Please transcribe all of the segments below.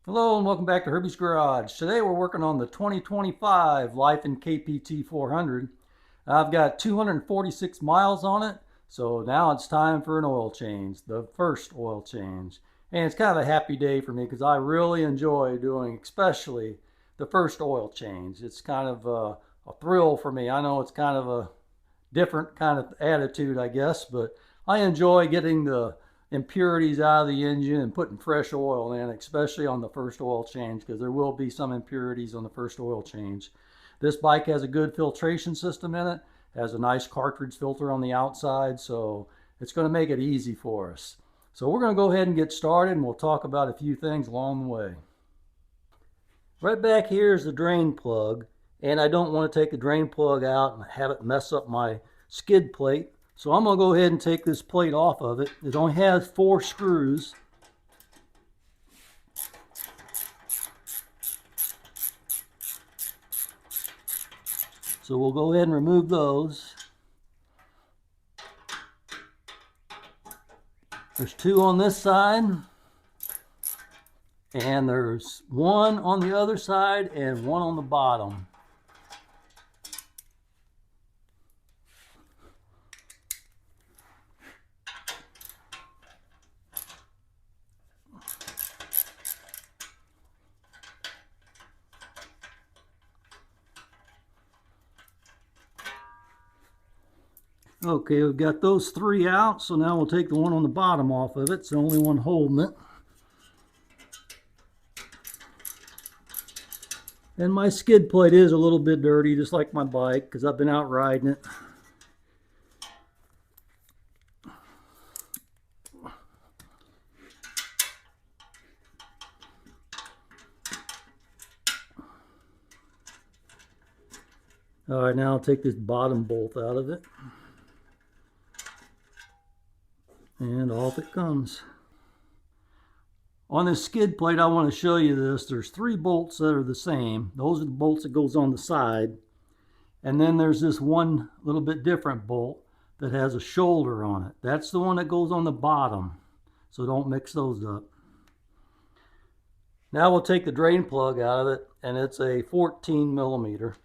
Hello and welcome back to Herbie's Garage. Today we're working on the 2025 LIFAN KPT 400. I've got 246 miles on it, so now it's time for an oil change, the first oil change. And it's kind of a happy day for me because I really enjoy doing especially the first oil change. It's kind of a thrill for me. I know it's kind of a different kind of attitude, I guess, but I enjoy getting the impurities out of the engine and putting fresh oil in, especially on the first oil change, because there will be some impurities on the first oil change. This bike has a good filtration system in it, has a nice cartridge filter on the outside, so it's going to make it easy for us. So we're going to go ahead and get started, and we'll talk about a few things along the way. Right back here is the drain plug, and I don't want to take the drain plug out and have it mess up my skid plate. So I'm going to go ahead and take this plate off of it. It only has 4 screws. So we'll go ahead and remove those. There's 2 on this side. And there's 1 on the other side and 1 on the bottom. Okay, we've got those 3 out, so now we'll take the one on the bottom off of it. It's the only one holding it. And my skid plate is a little bit dirty, just like my bike, because I've been out riding it. All right, now I'll take this bottom bolt out of it. And off it comes. On this skid plate, I want to show you this. There's 3 bolts that are the same. Those are the bolts that goes on the side. And then there's this one little bit different bolt that has a shoulder on it. That's the one that goes on the bottom. So don't mix those up. Now we'll take the drain plug out of it, and it's a 14 millimeter.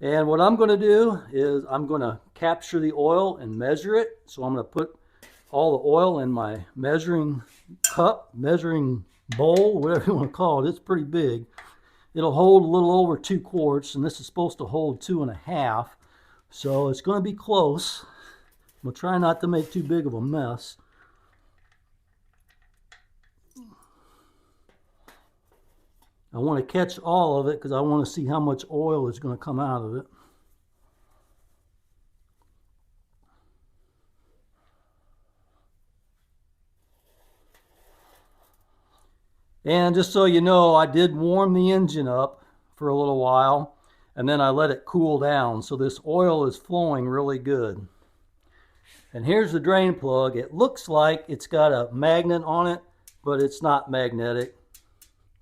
And what I'm going to do is I'm going to capture the oil and measure it. So I'm going to put all the oil in my measuring cup, measuring bowl, whatever you want to call it. It's pretty big. It'll hold a little over 2 quarts, and this is supposed to hold 2.5. So it's going to be close. We'll try not to make too big of a mess. I want to catch all of it because I want to see how much oil is going to come out of it. And just so you know, I did warm the engine up for a little while, and then I let it cool down. So this oil is flowing really good. And here's the drain plug. It looks like it's got a magnet on it, but it's not magnetic.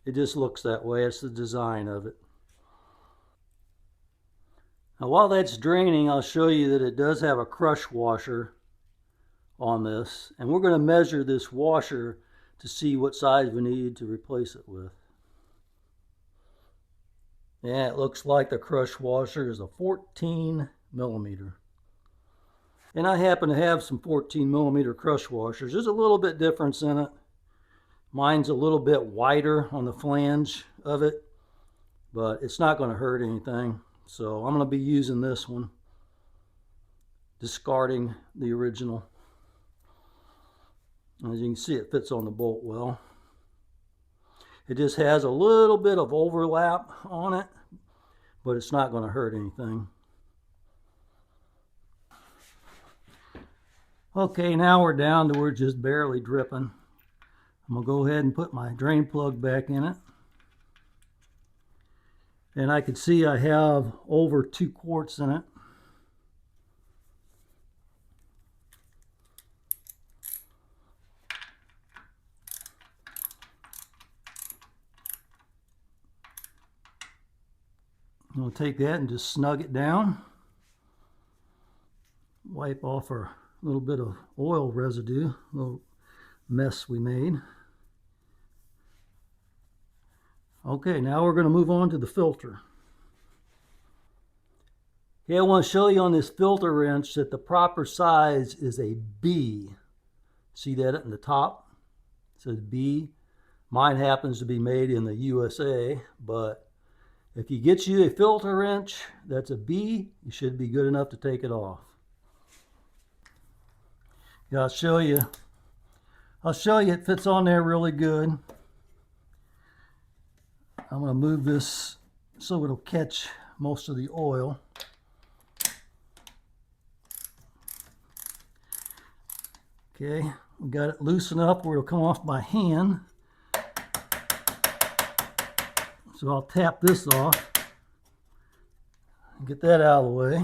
It just looks that way. It's the design of it. Now while that's draining, I'll show you that it does have a crush washer on this. And we're going to measure this washer to see what size we need to replace it with. Yeah, it looks like the crush washer is a 14 millimeter. And I happen to have some 14 millimeter crush washers. There's a little bit difference in it. Mine's a little bit wider on the flange of it, but it's not going to hurt anything. So I'm going to be using this one, discarding the original. As you can see, it fits on the bolt well. It just has a little bit of overlap on it, but it's not going to hurt anything. Okay, now we're down to where it's just barely dripping. I'm going to go ahead and put my drain plug back in it. And I can see I have over 2 quarts in it. I'm going to take that and just snug it down. Wipe off our little bit of oil residue, little mess we made. Okay, now we're going to move on to the filter. Okay, I want to show you on this filter wrench that the proper size is a B. See that in the top? It says B. Mine happens to be made in the USA, but if you get you a filter wrench that's a B, you should be good enough to take it off. Yeah, I'll show you it fits on there really good. I'm going to move this so it'll catch most of the oil. Okay, we got it loose enough where it'll come off my hand. So I'll tap this off and get that out of the way.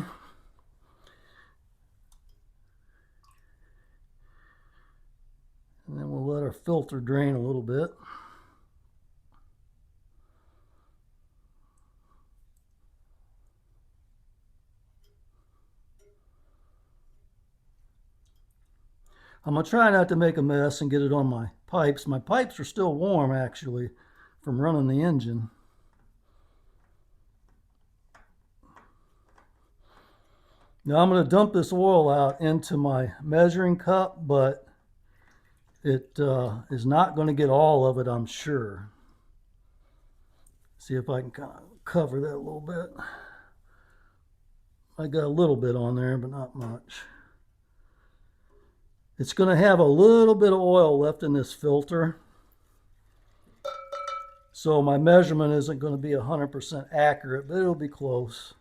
And then we'll let our filter drain a little bit. I'm going to try not to make a mess and get it on my pipes. My pipes are still warm, actually, from running the engine. Now I'm going to dump this oil out into my measuring cup, but it is not going to get all of it, I'm sure. See if I can kind of cover that a little bit. I got a little bit on there, but not much. It's going to have a little bit of oil left in this filter. So my measurement isn't going to be 100% accurate, but it'll be close.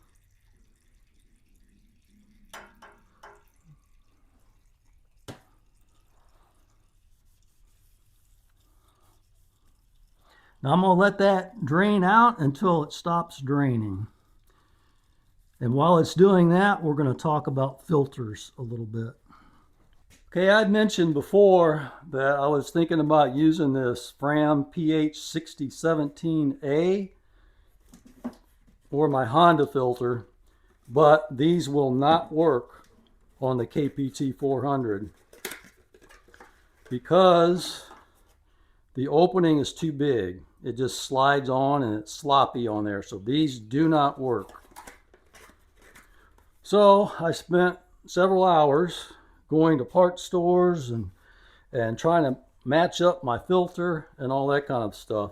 Now I'm going to let that drain out until it stops draining. And while it's doing that, we're going to talk about filters a little bit. Okay, I'd mentioned before that I was thinking about using this Fram PH6017A or my Honda filter, but these will not work on the KPT 400 because the opening is too big. It just slides on and it's sloppy on there, so these do not work. So I spent several hours going to parts stores and trying to match up my filter and all that kind of stuff.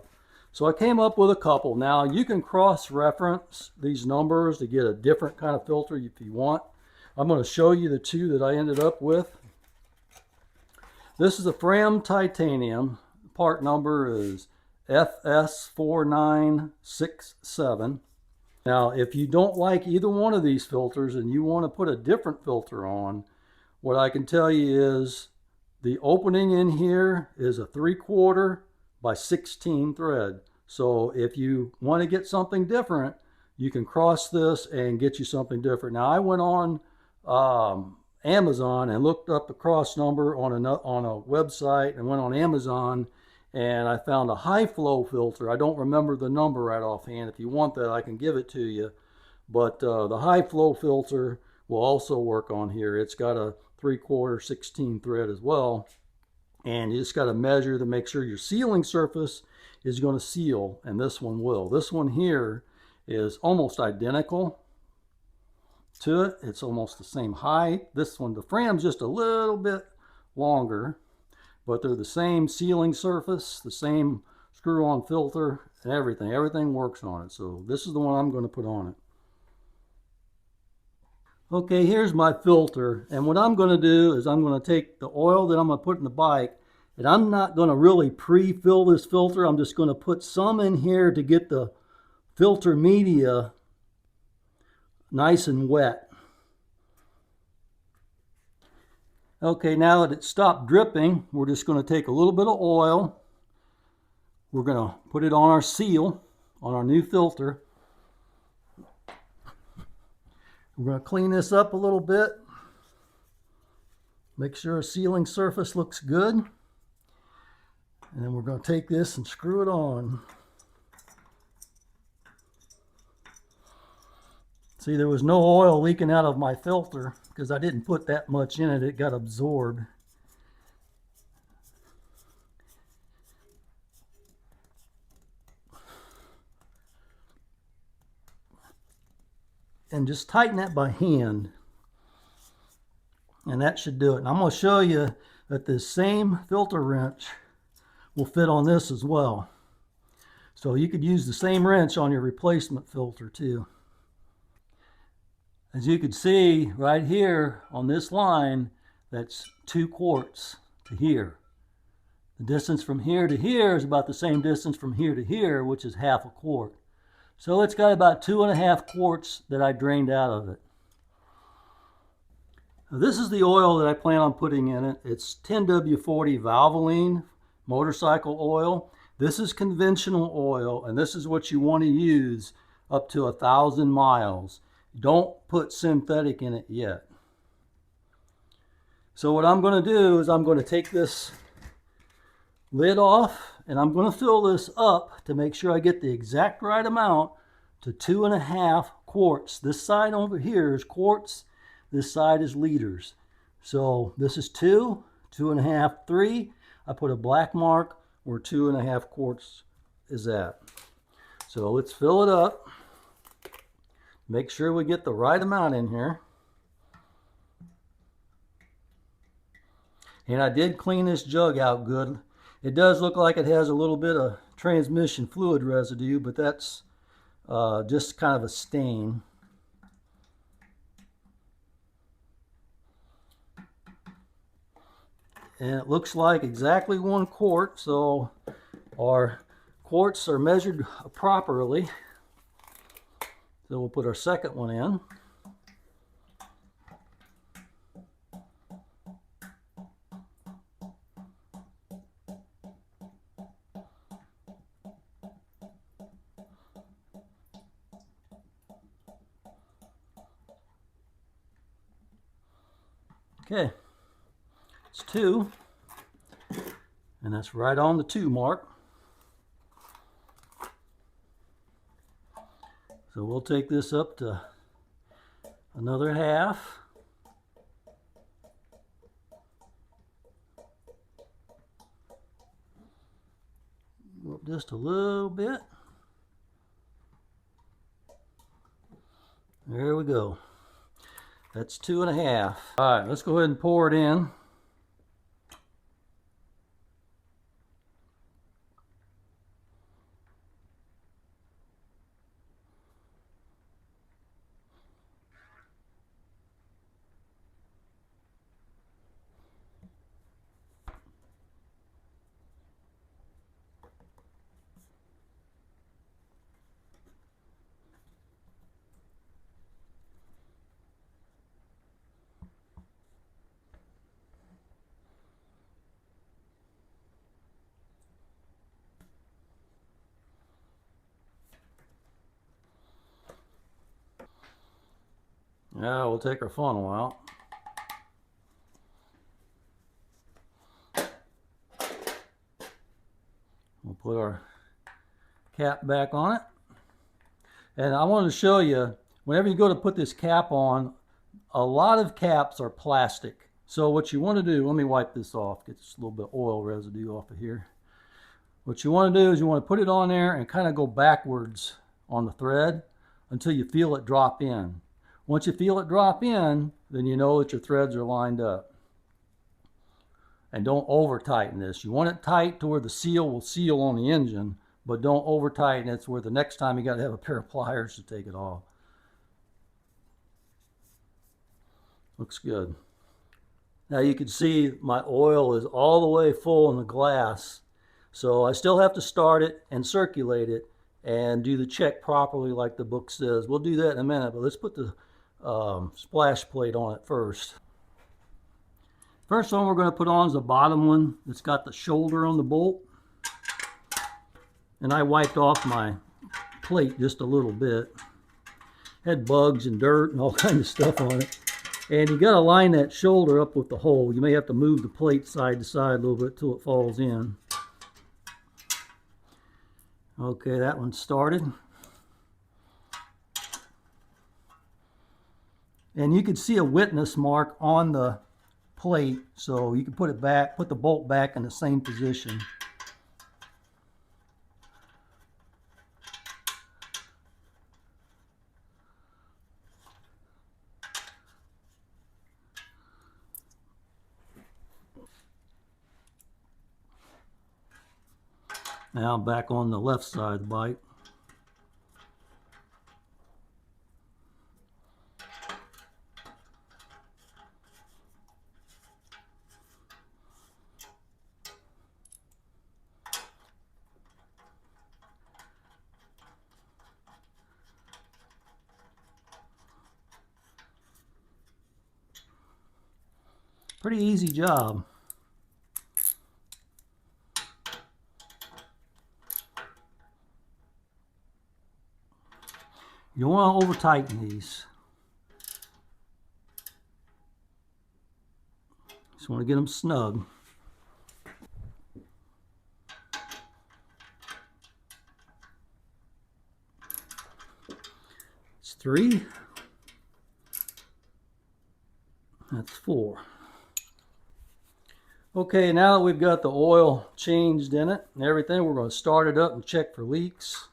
So I came up with a couple. Now you can cross-reference these numbers to get a different kind of filter if you want. I'm going to show you the two that I ended up with. This is a Fram titanium. Part number is FS4967. Now if you don't like either one of these filters and you want to put a different filter on, what I can tell you is the opening in here is a 3/4 by 16 thread. So if you want to get something different, you can cross this and get you something different. Now I went on Amazon and looked up the cross number on a website and went on Amazon and I found a high flow filter. I don't remember the number right offhand. If you want that, I can give it to you. But the high flow filter will also work on here. It's got a 3/4 16 thread as well, and you just got to measure to make sure your sealing surface is going to seal, and this one will. This one here is almost identical to it. It's almost the same height. This one, the Fram's just a little bit longer, but they're the same sealing surface, the same screw-on filter, and everything works on it. So this is the one I'm going to put on it. Okay, here's my filter, and what I'm going to do is I'm going to take the oil that I'm going to put in the bike, and I'm not going to really pre-fill this filter. I'm just going to put some in here to get the filter media nice and wet. Okay, now that it's stopped dripping, we're just going to take a little bit of oil. We're going to put it on our seal, on our new filter. We're going to clean this up a little bit. Make sure our sealing surface looks good. And then we're going to take this and screw it on. See, there was no oil leaking out of my filter because I didn't put that much in it. It got absorbed. and just tighten that by hand. And that should do it. And I'm going to show you that this same filter wrench will fit on this as well. So you could use the same wrench on your replacement filter too. As you can see right here on this line, that's 2 quarts to here. The distance from here to here is about the same distance from here to here, which is half a quart. So it's got about 2.5 quarts that I drained out of it. Now this is the oil that I plan on putting in it. It's 10W40 Valvoline motorcycle oil. This is conventional oil, and this is what you want to use up to 1,000 miles. Don't put synthetic in it yet. So what I'm going to do is I'm going to take this lid off, and I'm going to fill this up to make sure I get the exact right amount to 2.5 quarts. This side over here is quarts. This side is liters. So this is 2, 2.5, 3. I put a black mark where 2.5 quarts is at. So let's fill it up. Make sure we get the right amount in here. And I did clean this jug out good. It does look like it has a little bit of transmission fluid residue, but that's just kind of a stain. And it looks like exactly 1 quart, so our quarts are measured properly. So we'll put our second one in. Okay, it's 2, and that's right on the 2 mark. So we'll take this up to another half. Go up just a little bit. There we go. That's 2.5. All right, let's go ahead and pour it in. Now we'll take our funnel out. We'll put our cap back on it. And I wanted to show you, whenever you go to put this cap on, a lot of caps are plastic. So what you want to do, let me wipe this off, get this little bit of oil residue off of here. What you want to do is you want to put it on there and kind of go backwards on the thread until you feel it drop in. Once you feel it drop in, then you know that your threads are lined up. And don't over tighten this. You want it tight to where the seal will seal on the engine, but don't over tighten it to where the next time you got to have a pair of pliers to take it off. Looks good. Now you can see my oil is all the way full in the glass. So I still have to start it and circulate it and do the check properly like the book says. We'll do that in a minute, but let's put the splash plate on it first. First one we're going to put on is the bottom one that's got the shoulder on the bolt. And I wiped off my plate just a little bit. Had bugs and dirt and all kinds of stuff on it. And you got to line that shoulder up with the hole. You may have to move the plate side to side a little bit till it falls in. Okay, that one's started. And you can see a witness mark on the plate, so you can put it back, put the bolt back in the same position. Now back on the left side of the bike. Pretty easy job. You don't want to over tighten these. Just want to get them snug. It's 3. That's 4. Okay, now that we've got the oil changed in it and everything, we're going to start it up and check for leaks.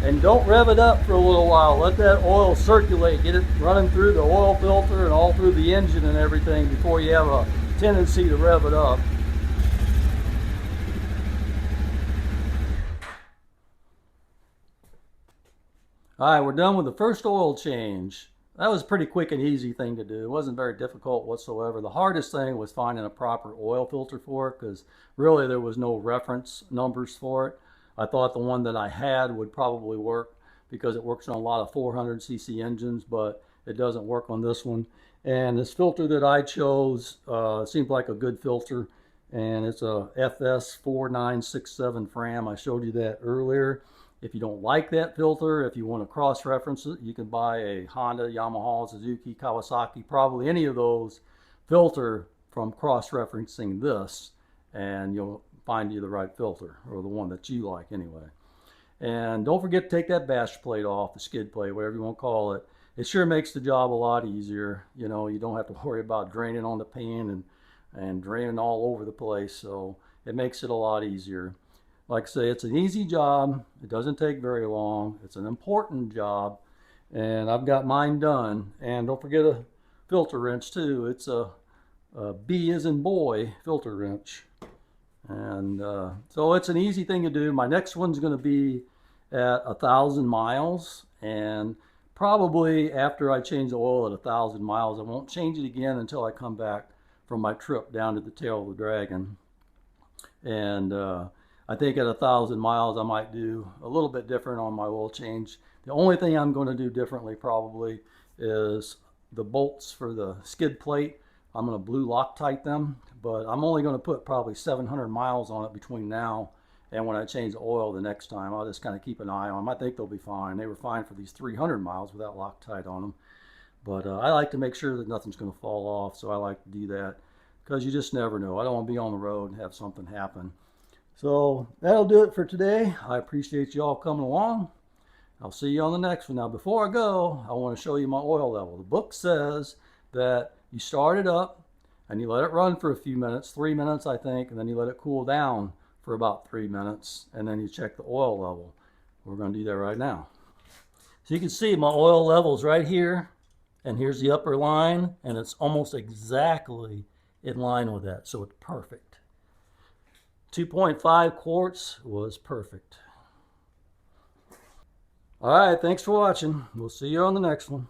And don't rev it up for a little while. Let that oil circulate. Get it running through the oil filter and all through the engine and everything before you have a tendency to rev it up. Alright, we're done with the first oil change. That was a pretty quick and easy thing to do. It wasn't very difficult whatsoever. The hardest thing was finding a proper oil filter for it, because really there was no reference numbers for it. I thought the one that I had would probably work because it works on a lot of 400cc engines, but it doesn't work on this one. And this filter that I chose seemed like a good filter, and it's a FS4967 Fram. I showed you that earlier. If you don't like that filter, if you want to cross-reference it, you can buy a Honda, Yamaha, Suzuki, Kawasaki, probably any of those filter from cross-referencing this, and you'll find you the right filter, or the one that you like anyway. And don't forget to take that bash plate off, the skid plate, whatever you want to call it. It sure makes the job a lot easier. You know, you don't have to worry about draining on the pan and draining all over the place, so it makes it a lot easier. Like I say, it's an easy job. It doesn't take very long. It's an important job, and I've got mine done. And don't forget a filter wrench too. It's a B as in boy filter wrench. And so it's an easy thing to do. My next one's going to be at 1,000 miles, and probably after I change the oil at 1,000 miles, I won't change it again until I come back from my trip down to the tail of the dragon. And I think at 1,000 miles I might do a little bit different on my oil change. The only thing I'm going to do differently probably is the bolts for the skid plate. I'm going to blue Loctite them, but I'm only going to put probably 700 miles on it between now and when I change the oil the next time. I'll just kind of keep an eye on them. I think they'll be fine. They were fine for these 300 miles without Loctite on them. But I like to make sure that nothing's going to fall off, so I like to do that because you just never know. I don't want to be on the road and have something happen. So that'll do it for today. I appreciate you all coming along. I'll see you on the next one. Now, before I go, I want to show you my oil level. The book says that you start it up and you let it run for a few minutes, 3 minutes I think, and then you let it cool down for about 3 minutes, and then you check the oil level. We're going to do that right now. So you can see my oil level's right here, and here's the upper line, and it's almost exactly in line with that, so it's perfect. 2.5 quarts was perfect. All right, thanks for watching. We'll see you on the next one.